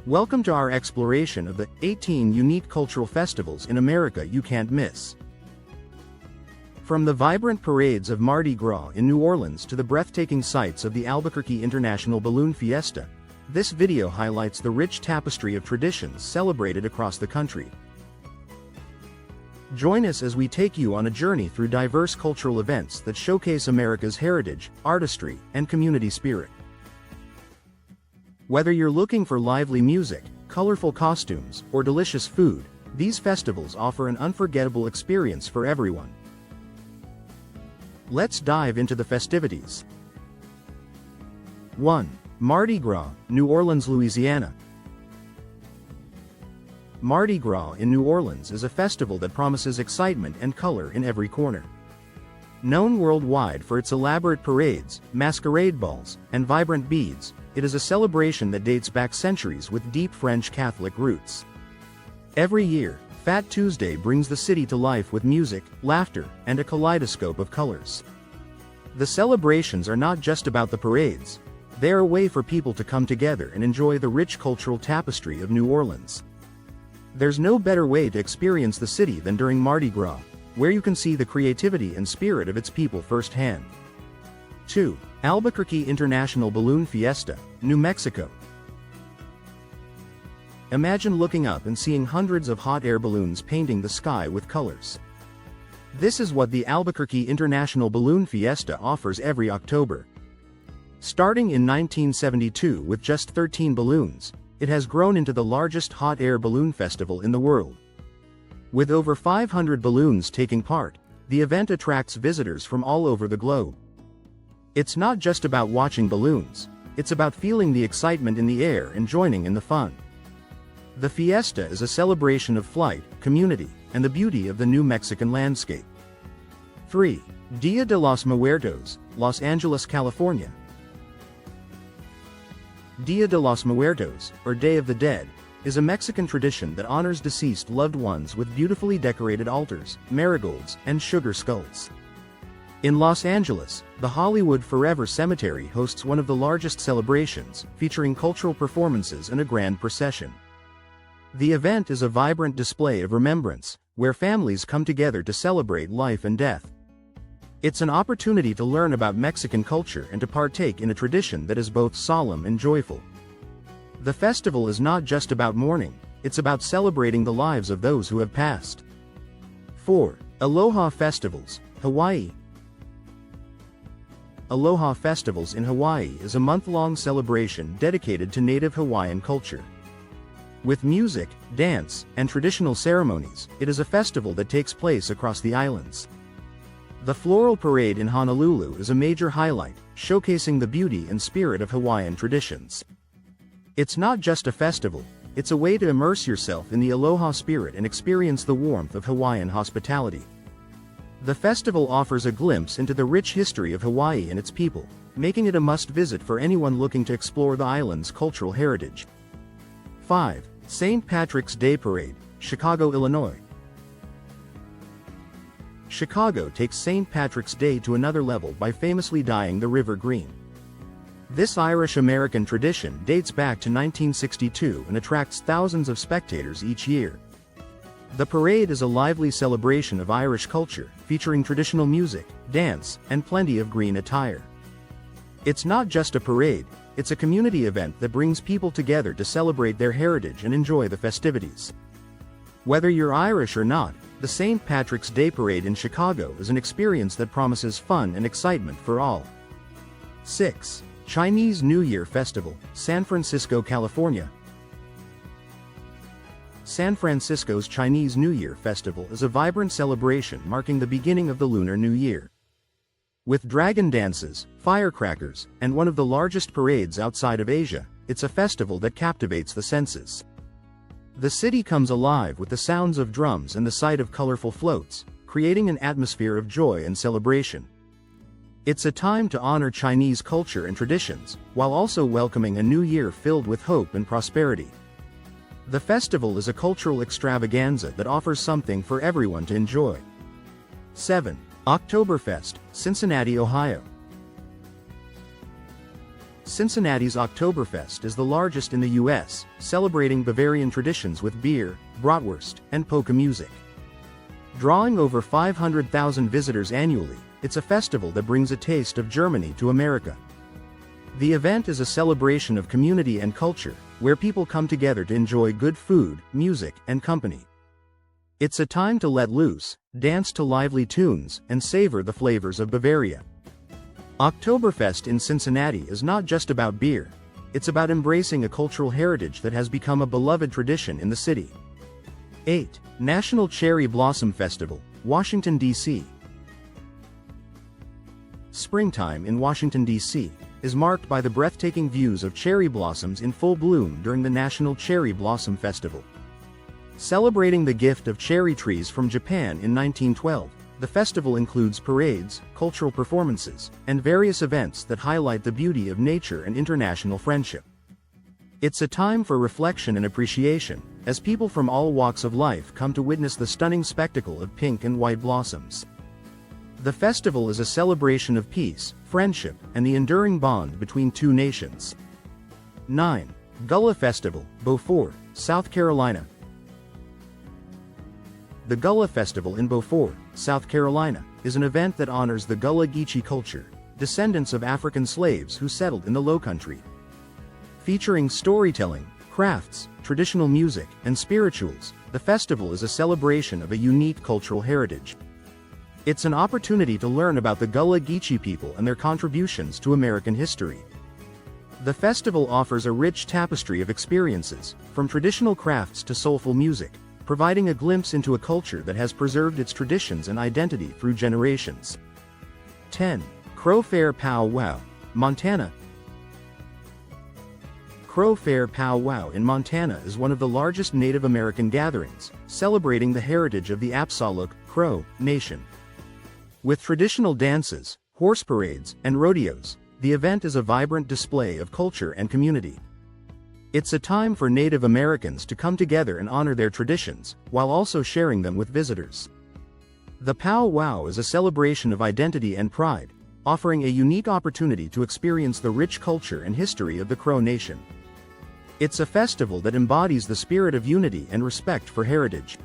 Welcome to our exploration of the 18 unique cultural festivals in America you can't miss. From the vibrant parades of Mardi Gras in New Orleans to the breathtaking sights of the Albuquerque International Balloon Fiesta, this video highlights the rich tapestry of traditions celebrated across the country. Join us as we take you on a journey through diverse cultural events that showcase America's heritage, artistry, and community spirit. Whether you're looking for lively music, colorful costumes, or delicious food, these festivals offer an unforgettable experience for everyone. Let's dive into the festivities. 1. Mardi Gras, New Orleans, Louisiana. Mardi Gras in New Orleans is a festival that promises excitement and color in every corner. Known worldwide for its elaborate parades, masquerade balls, and vibrant beads, it is a celebration that dates back centuries with deep French Catholic roots. Every year, Fat Tuesday brings the city to life with music, laughter, and a kaleidoscope of colors. The celebrations are not just about the parades. They are a way for people to come together and enjoy the rich cultural tapestry of New Orleans. There's no better way to experience the city than during Mardi Gras, where you can see the creativity and spirit of its people firsthand. 2. Albuquerque International Balloon Fiesta, New Mexico. Imagine looking up and seeing hundreds of hot air balloons painting the sky with colors. This is what the Albuquerque International Balloon Fiesta offers every October. Starting in 1972 with just 13 balloons, it has grown into the largest hot air balloon festival in the world. With over 500 balloons taking part, the event attracts visitors from all over the globe. It's not just about watching balloons, it's about feeling the excitement in the air and joining in the fun. The fiesta is a celebration of flight, community, and the beauty of the New Mexican landscape. 3. Dia de los Muertos, Los Angeles, California. Dia de los Muertos, or Day of the Dead, is a Mexican tradition that honors deceased loved ones with beautifully decorated altars, marigolds, and sugar skulls. In Los Angeles, the Hollywood Forever Cemetery hosts one of the largest celebrations, featuring cultural performances and a grand procession. The event is a vibrant display of remembrance, where families come together to celebrate life and death. It's an opportunity to learn about Mexican culture and to partake in a tradition that is both solemn and joyful. The festival is not just about mourning, it's about celebrating the lives of those who have passed. 4. Aloha Festivals, Hawaii. Aloha Festivals in Hawaii is a month-long celebration dedicated to native Hawaiian culture. With music, dance, and traditional ceremonies, it is a festival that takes place across the islands. The Floral Parade in Honolulu is a major highlight, showcasing the beauty and spirit of Hawaiian traditions. It's not just a festival, it's a way to immerse yourself in the aloha spirit and experience the warmth of Hawaiian hospitality. The festival offers a glimpse into the rich history of Hawaii and its people, making it a must-visit for anyone looking to explore the island's cultural heritage. 5. St. Patrick's Day Parade, Chicago, Illinois. Chicago takes St. Patrick's Day to another level by famously dyeing the river green. This Irish-American tradition dates back to 1962 and attracts thousands of spectators each year. The parade is a lively celebration of Irish culture, featuring traditional music, dance, and plenty of green attire. It's not just a parade, it's a community event that brings people together to celebrate their heritage and enjoy the festivities. Whether you're Irish or not, the St. Patrick's Day Parade in Chicago is an experience that promises fun and excitement for all. 6. Chinese New Year Festival, San Francisco, California. San Francisco's Chinese New Year Festival is a vibrant celebration marking the beginning of the Lunar New Year. With dragon dances, firecrackers, and one of the largest parades outside of Asia, it's a festival that captivates the senses. The city comes alive with the sounds of drums and the sight of colorful floats, creating an atmosphere of joy and celebration. It's a time to honor Chinese culture and traditions, while also welcoming a new year filled with hope and prosperity. The festival is a cultural extravaganza that offers something for everyone to enjoy. 7. Oktoberfest, Cincinnati, Ohio. Cincinnati's Oktoberfest is the largest in the U.S., celebrating Bavarian traditions with beer, bratwurst, and polka music. Drawing over 500,000 visitors annually, it's a festival that brings a taste of Germany to America. The event is a celebration of community and culture, where people come together to enjoy good food, music, and company. It's a time to let loose, dance to lively tunes, and savor the flavors of Bavaria. Oktoberfest in Cincinnati is not just about beer, it's about embracing a cultural heritage that has become a beloved tradition in the city. 8. National Cherry Blossom Festival, Washington, D.C. Springtime in Washington, D.C. is marked by the breathtaking views of cherry blossoms in full bloom during the National Cherry Blossom Festival. Celebrating the gift of cherry trees from Japan in 1912, the festival includes parades, cultural performances, and various events that highlight the beauty of nature and international friendship. It's a time for reflection and appreciation, as people from all walks of life come to witness the stunning spectacle of pink and white blossoms. The festival is a celebration of peace, friendship, and the enduring bond between two nations. 9. Gullah Festival, Beaufort, South Carolina. The Gullah Festival in Beaufort, South Carolina, is an event that honors the Gullah Geechee culture, descendants of African slaves who settled in the Lowcountry. Featuring storytelling, crafts, traditional music, and spirituals, the festival is a celebration of a unique cultural heritage. It's an opportunity to learn about the Gullah Geechee people and their contributions to American history. The festival offers a rich tapestry of experiences, from traditional crafts to soulful music, providing a glimpse into a culture that has preserved its traditions and identity through generations. 10. Crow Fair Pow Wow, Montana. Crow Fair Pow Wow in Montana is one of the largest Native American gatherings, celebrating the heritage of the Apsahaluk Crow Nation. With traditional dances, horse parades, and rodeos, the event is a vibrant display of culture and community. It's a time for Native Americans to come together and honor their traditions, while also sharing them with visitors. The Pow Wow is a celebration of identity and pride, offering a unique opportunity to experience the rich culture and history of the Crow Nation. It's a festival that embodies the spirit of unity and respect for heritage.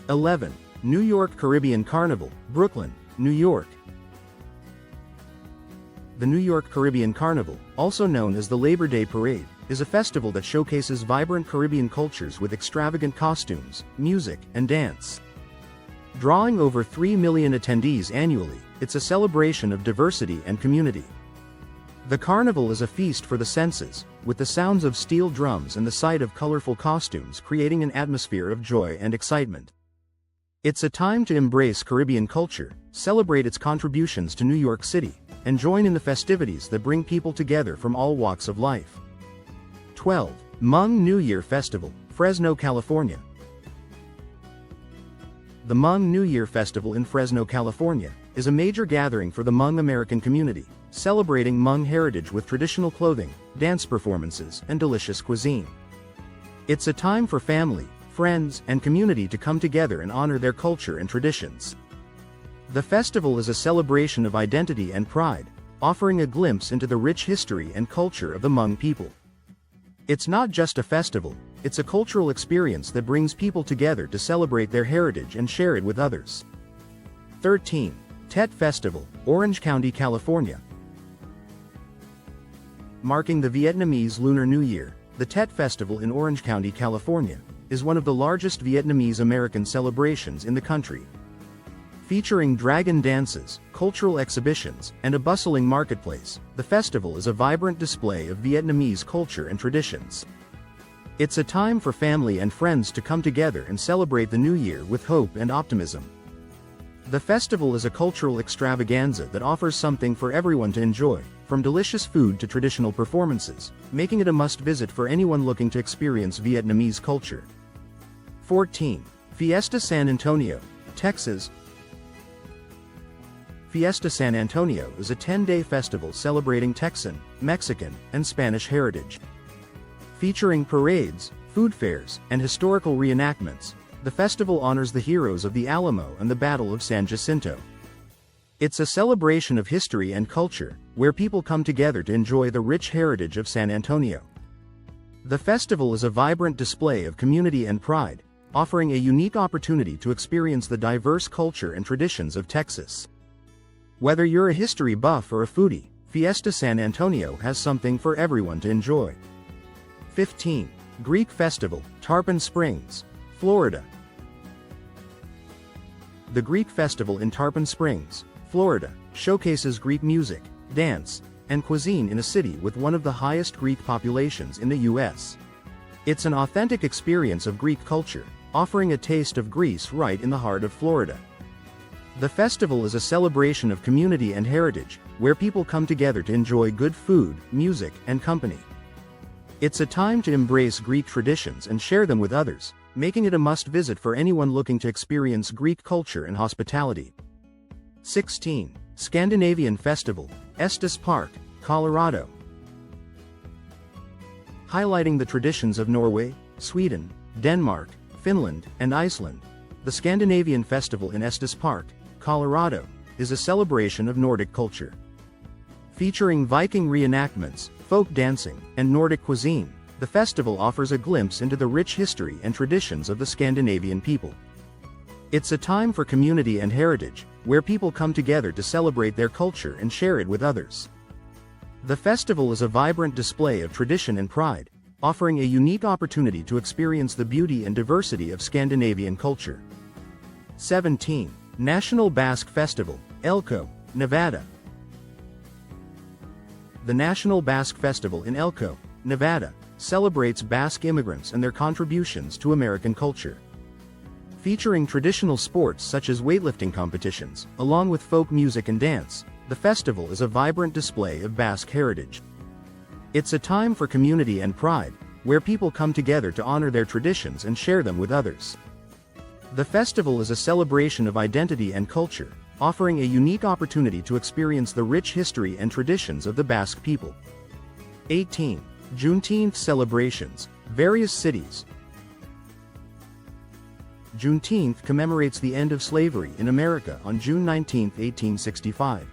11. New York Caribbean Carnival, Brooklyn, New York. The New York Caribbean Carnival, also known as the Labor Day Parade, is a festival that showcases vibrant Caribbean cultures with extravagant costumes, music, and dance. Drawing over 3 million attendees annually, it's a celebration of diversity and community. The carnival is a feast for the senses, with the sounds of steel drums and the sight of colorful costumes creating an atmosphere of joy and excitement. It's a time to embrace Caribbean culture, celebrate its contributions to New York City, and join in the festivities that bring people together from all walks of life. 12. Hmong New Year Festival, Fresno, California. The Hmong New Year Festival in Fresno, California, is a major gathering for the Hmong American community, celebrating Hmong heritage with traditional clothing, dance performances, and delicious cuisine. It's a time for family, friends, and community to come together and honor their culture and traditions. The festival is a celebration of identity and pride, offering a glimpse into the rich history and culture of the Hmong people. It's not just a festival, it's a cultural experience that brings people together to celebrate their heritage and share it with others. 13. Tet Festival, Orange County, California. Marking the Vietnamese Lunar New Year, the Tet Festival in Orange County, California, is one of the largest Vietnamese American celebrations in the country. Featuring dragon dances, cultural exhibitions, and a bustling marketplace, the festival is a vibrant display of Vietnamese culture and traditions. It's a time for family and friends to come together and celebrate the new year with hope and optimism. The festival is a cultural extravaganza that offers something for everyone to enjoy, from delicious food to traditional performances, making it a must-visit for anyone looking to experience Vietnamese culture. 14. Fiesta San Antonio, Texas. Fiesta San Antonio is a 10-day festival celebrating Texan, Mexican, and Spanish heritage. Featuring parades, food fairs, and historical reenactments, the festival honors the heroes of the Alamo and the Battle of San Jacinto. It's a celebration of history and culture, where people come together to enjoy the rich heritage of San Antonio. The festival is a vibrant display of community and pride, offering a unique opportunity to experience the diverse culture and traditions of Texas. Whether you're a history buff or a foodie, Fiesta San Antonio has something for everyone to enjoy. 15. Greek Festival, Tarpon Springs, Florida. The Greek Festival in Tarpon Springs, Florida, showcases Greek music, dance, and cuisine in a city with one of the highest Greek populations in the U.S. It's an authentic experience of Greek culture, offering a taste of Greece right in the heart of Florida. The festival is a celebration of community and heritage, where people come together to enjoy good food, music, and company. It's a time to embrace Greek traditions and share them with others, making it a must-visit for anyone looking to experience Greek culture and hospitality. 16. Scandinavian Festival, Estes Park, Colorado. Highlighting the traditions of Norway, Sweden, Denmark, Finland, and Iceland, the Scandinavian Festival in Estes Park, Colorado, is a celebration of Nordic culture. Featuring Viking reenactments, folk dancing, and Nordic cuisine, the festival offers a glimpse into the rich history and traditions of the Scandinavian people. It's a time for community and heritage, where people come together to celebrate their culture and share it with others. The festival is a vibrant display of tradition and pride, offering a unique opportunity to experience the beauty and diversity of Scandinavian culture. 17. National Basque Festival, Elko, Nevada. The National Basque Festival in Elko, Nevada, celebrates Basque immigrants and their contributions to American culture. Featuring traditional sports such as weightlifting competitions, along with folk music and dance, the festival is a vibrant display of Basque heritage. It's a time for community and pride, where people come together to honor their traditions and share them with others. The festival is a celebration of identity and culture, offering a unique opportunity to experience the rich history and traditions of the Basque people. 18. Juneteenth celebrations, various cities. Juneteenth commemorates the end of slavery in America on June 19, 1865.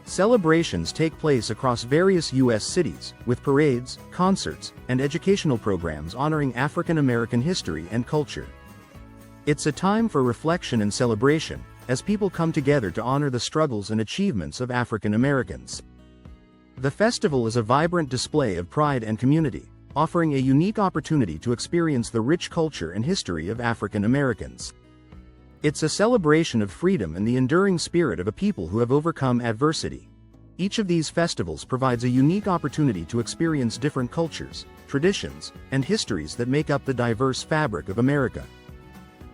Celebrations take place across various U.S. cities, with parades, concerts, and educational programs honoring African American history and culture. It's a time for reflection and celebration, as people come together to honor the struggles and achievements of African Americans. The festival is a vibrant display of pride and community, offering a unique opportunity to experience the rich culture and history of African Americans. It's a celebration of freedom and the enduring spirit of a people who have overcome adversity. Each of these festivals provides a unique opportunity to experience different cultures, traditions, and histories that make up the diverse fabric of America.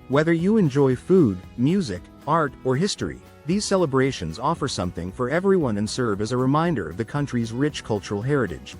Whether you enjoy food, music, art, or history, these celebrations offer something for everyone and serve as a reminder of the country's rich cultural heritage.